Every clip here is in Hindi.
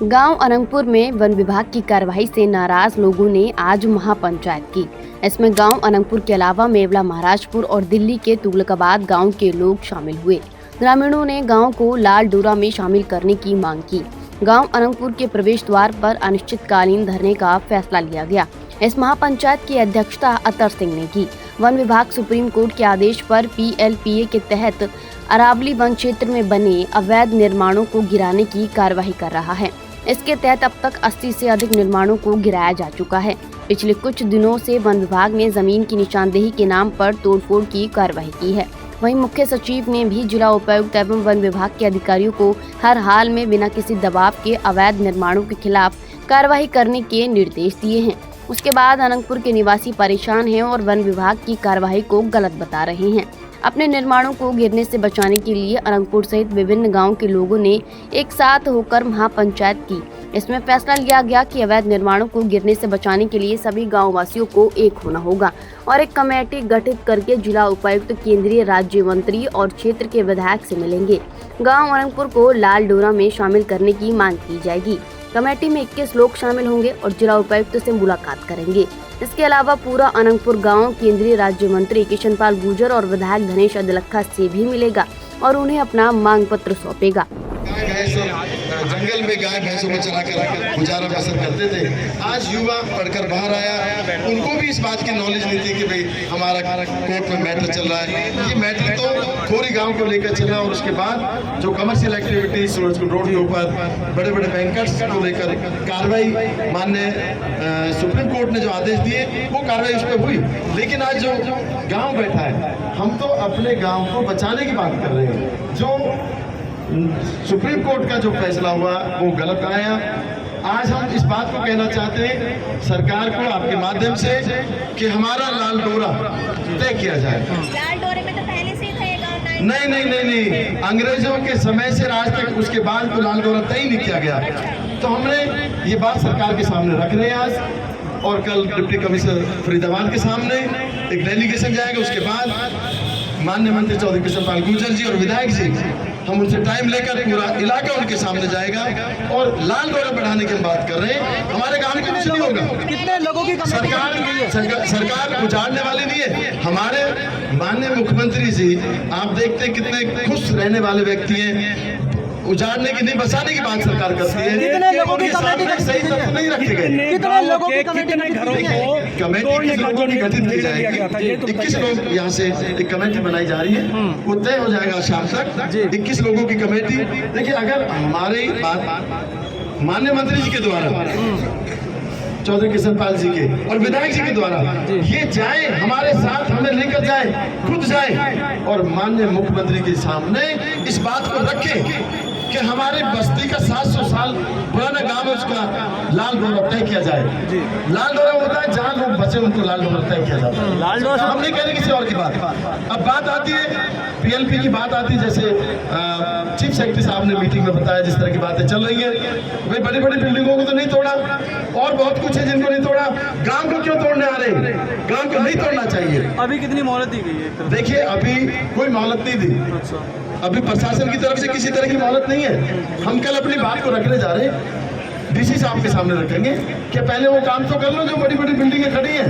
गांव अनंगपुर में वन विभाग की कार्रवाई से नाराज लोगों ने आज महापंचायत की। इसमें गांव अनंगपुर के अलावा मेवला महाराजपुर और दिल्ली के तुगलकाबाद गांव के लोग शामिल हुए। ग्रामीणों ने गांव को लाल डोरा में शामिल करने की मांग की। गांव अनंगपुर के प्रवेश द्वार पर अनिश्चितकालीन धरने का फैसला लिया गया। इस महापंचायत की अध्यक्षता अतर सिंह ने की। वन विभाग सुप्रीम कोर्ट के आदेश पर PLPA के तहत अरावली वन क्षेत्र में बने अवैध निर्माणों को गिराने की कार्यवाही कर रहा है। इसके तहत अब तक 80 से अधिक निर्माणों को गिराया जा चुका है। पिछले कुछ दिनों से वन विभाग ने जमीन की निशानदेही के नाम पर तोड़फोड़ की कार्यवाही की है। वहीं मुख्य सचिव ने भी जिला उपायुक्त एवं वन विभाग के अधिकारियों को हर हाल में बिना किसी दबाव के अवैध निर्माणों के खिलाफ कार्रवाई करने के निर्देश दिए हैं। उसके बाद अनंगपुर के निवासी परेशान हैं और वन विभाग की कार्यवाही को गलत बता रहे हैं। अपने निर्माणों को गिरने से बचाने के लिए अनंगपुर सहित विभिन्न गांव के लोगों ने एक साथ होकर महापंचायत की। इसमें फैसला लिया गया कि अवैध निर्माणों को गिरने से बचाने के लिए सभी गांव वासियों को एक होना होगा और एक कमेटी गठित करके जिला उपायुक्त, केंद्रीय राज्य मंत्री और क्षेत्र के विधायक से मिलेंगे। गाँव अनंगपुर को लाल डोरा में शामिल करने की मांग की जाएगी। कमेटी में 21 लोग शामिल होंगे और जिला उपायुक्त से मुलाकात करेंगे। इसके अलावा पूरा अनंगपुर गांव केंद्रीय राज्य मंत्री किशनपाल गुर्जर और विधायक धनेश अदलखा से भी मिलेगा और उन्हें अपना मांग पत्र सौंपेगा। जंगल में गाय भैंसों में चला कर गुजारा बसर करते थे। आज युवा पढ़कर बाहर आया, उनको भी इस बात की नॉलेज नहीं थी कि भाई हमारा कोर्ट में मैटर चल रहा है। ये मैटर तो खोरी गांव को लेकर चला और उसके बाद जो कमर्शियल एक्टिविटी सूरज रोड के ऊपर बड़े बड़े बैंकर्स को लेकर कार्रवाई माननीय सुप्रीम कोर्ट ने जो आदेश दिए वो कार्रवाई उस पर हुई। लेकिन आज जो गाँव बैठा है, हम तो अपने गाँव को बचाने की बात कर रहे हैं। जो सुप्रीम कोर्ट का जो फैसला हुआ वो गलत आया। आज हम इस बात को कहना चाहते हैं सरकार को आपके माध्यम से कि हमारा लाल डोरा तय किया जाए। लाल डोरे में तो पहले से ही था। नहीं, अंग्रेजों के समय से आज तक उसके बाद तो लाल डोरा तय नहीं किया गया। तो हमने ये बात सरकार के सामने रख रहे हैं आज, और कल डिप्टी कमिश्नर फरीदाबाद के सामने एक डेलीगेशन जाएगा। उसके बाद माननीय मंत्री चौधरी किशनपाल गुर्जर जी और विधायक जी, हम उनसे टाइम लेकर पूरा इलाका उनके सामने जाएगा और लाल डोरा बढ़ाने की हम बात कर रहे हैं। हमारे गांव में कुछ नहीं होगा। कितने लोगों की सरकार उजाड़ने वाली नहीं है। हमारे माननीय मुख्यमंत्री जी आप देखते हैं कितने खुश रहने वाले व्यक्ति हैं। उजाड़ने की नहीं, बचाने की बात सरकार करती है। कितने लोगों की सही तत्व नहीं रखे गए। कितने लोगों की कमेटी गठित की जाएगी। 21 लोग यहाँ से एक कमेटी बनाई जा रही है, वो तय हो जाएगा शाम तक। 21 लोगों की कमेटी। देखिए, अगर हमारी बात माननीय मंत्री जी के द्वारा, चौधरी किशनपाल जी के और विधायक जी के द्वारा ये जाए, हमारे साथ हमें लेकर जाए, खुद जाए और माननीय मुख्यमंत्री के सामने इस बात को रखें कि हमारे बस्ती का 700 साल पुराना गांव है, उसका लाल डोरा तय किया जाए। लाल डोरा होता है जहां लोग बचे उनको लाल डोरा तय किया जाता है। लाल डोरा हम नहीं कह रहे किसी और की बात। अब बात आती है PLP की बात आती है, जैसे चीफ सेक्रेटरी साहब ने मीटिंग में बताया जिस तरह की बातें चल रही है। भाई बड़ी बड़ी बिल्डिंगों को तो नहीं तोड़ा और बहुत कुछ है जिनको नहीं तोड़ा। गांव को क्यों तोड़ने आ रहे हैं? गांव को नहीं तोड़ना चाहिए। अभी कितनी मोहलत दी गई है? देखिए, अभी कोई मोहलत नहीं दी। अभी प्रशासन की तरफ से किसी तरह की मोहलत नहीं है। हम कल अपनी बात को रखने जा रहे हैं, DC साहब के सामने रखेंगे कि पहले वो काम तो कर लो जो बड़ी बड़ी बिल्डिंगें खड़ी हैं।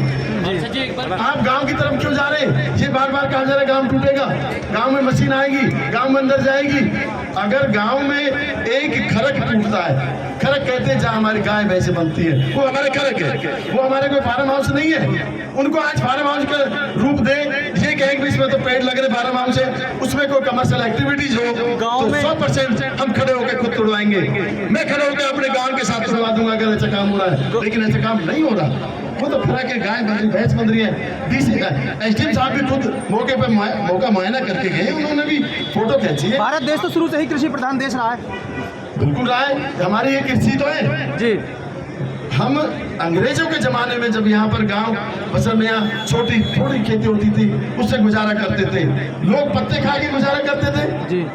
आप गांव की तरफ क्यों जा रहे हैं? ये बार बार कहा जा रहा है गांव टूटेगा, गांव में मशीन आएगी, गांव में अंदर जाएगी। अगर गांव में एक खरक टूटता है, खरक कहते हैं जहाँ हमारी गाय भैंसे बनती है, वो हमारे खरक है, वो हमारे कोई फार्म हाउस नहीं है। उनको आज फार्म हाउस का रूप दे, ये कहें कि इसमें तो पेड़ लग रहे फार्म हाउस है, उसमें कोई कमर्शियल एक्टिविटीज हो तो 100% हम खड़े होकर खुद तोड़वाएंगे। मैं खड़े होकर अपने गाँव के साथ तोड़वा दूंगा अगर ऐसा काम हो रहा है। लेकिन ऐसा काम नहीं हो रहा। वो तो फिर के गाय बन रही, भैंस बन रही है। SDM साहब भी खुद मौके पर मौका मुआयना करके गए, उन्होंने भी फोटो खींची है। भारत देश तो शुरू से ही कृषि प्रधान देश रहा है। बिल्कुल रहा है, हमारी ये कृषि तो है जी। हम अंग्रेजों के जमाने में जब यहाँ पर गांव बसर में यहाँ छोटी थोड़ी खेती होती थी, उससे गुजारा करते थे। लोग पत्ते खा के गुजारा करते थे जी।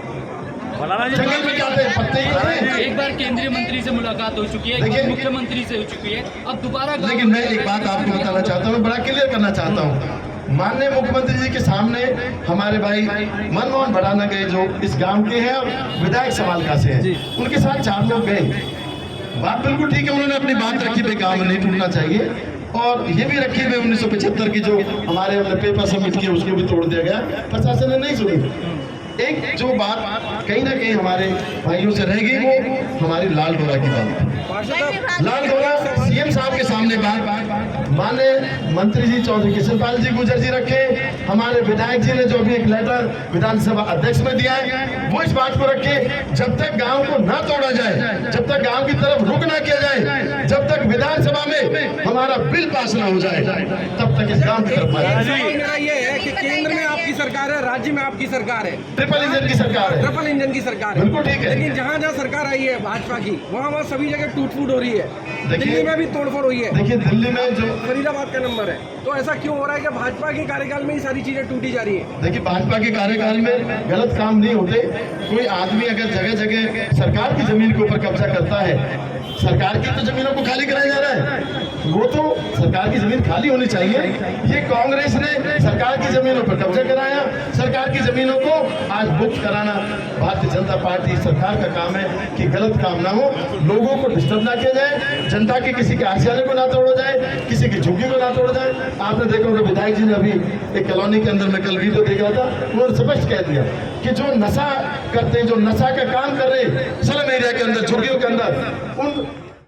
जंगल में जाते पत्ते ही खाते। एक बार केंद्रीय मंत्री से मुलाकात हो चुकी है, एक मुख्यमंत्री से हो चुकी है, अब दोबारा। लेकिन मैं एक बात आपको बताना चाहता हूँ, बड़ा क्लियर करना चाहता हूँ। माननीय मुख्यमंत्री जी के सामने हमारे भाई मनमोहन भड़ाना गए जो इस गांव के हैं और विधायक समालका से हैं, उनके साथ 4 लोग गए। बात बिल्कुल ठीक है, उन्होंने अपनी बात रखी पे काम नहीं टूटना चाहिए। और ये भी रखी हुई 1975 की जो हमारे हमने पेपर सबमिट किया उसको भी तोड़ दिया गया, प्रशासन ने नहीं सुनी। एक जो बात कहीं ना कहीं हमारे भाइयों से रह गई वो हमारी लाल डोरा की बात है। लाल डोरा सीएम साहब के सामने बात माने मंत्री जी चौधरी किशनपाल जी गुर्जर जी रखे, हमारे विधायक जी ने जो भी एक लेटर विधानसभा अध्यक्ष में दिया है वो इस बात को रखे, जब तक गांव को ना तोड़ा जाए, जब तक गांव की तरफ रुख ना किया जाए, जब तक विधानसभा में हमारा बिल पास ना हो जाए, तब तक इस गांव की तरफ मेरा ये है कि केंद्र में आपकी सरकार है, राज्य में आपकी सरकार है, ट्रिपल इंजन की सरकार है, ट्रिपल इंजन की सरकार है, बिल्कुल ठीक है। लेकिन जहाँ जहाँ सरकार आई है भाजपा की वहाँ सभी जगह टूट फूट हो रही है। दिल्ली में भी तोड़फोड़ हुई है। देखिए दिल्ली में जो फरीदाबाद का नंबर है, तो ऐसा क्यों हो रहा है कि भाजपा के कार्यकाल में ही सारी चीजें टूटी जा रही है? देखिए भाजपा के कार्यकाल में गलत काम नहीं होते। कोई आदमी अगर जगह जगह सरकार की जमीन के ऊपर कब्जा करता है, सरकार की तो जमीनों को खाली कराया जा रहा है, वो तो सरकार की जमीन खाली होनी चाहिए। ये कांग्रेस ने सरकार की जमीनों पर कब्जा कराया, सरकार की जमीनों को आज मुक्त कराना भारतीय जनता पार्टी सरकार का काम है कि गलत काम ना हो, लोगों को डिस्टर्ब ना किया जाए, जनता के किसी के आशियाने को ना तोड़ा जाए, किसी की झुग्गी को ना तोड़ा जाए। आपने देखा होगा विधायक जी ने अभी एक कॉलोनी के अंदर में कल वीडियो देख रहा था, उन्होंने स्पष्ट कह दिया कि जो नशा करते हैं, जो नशा का काम कर रहे हैं स्लम एरिया के अंदर, झुग्गियों के अंदर, उन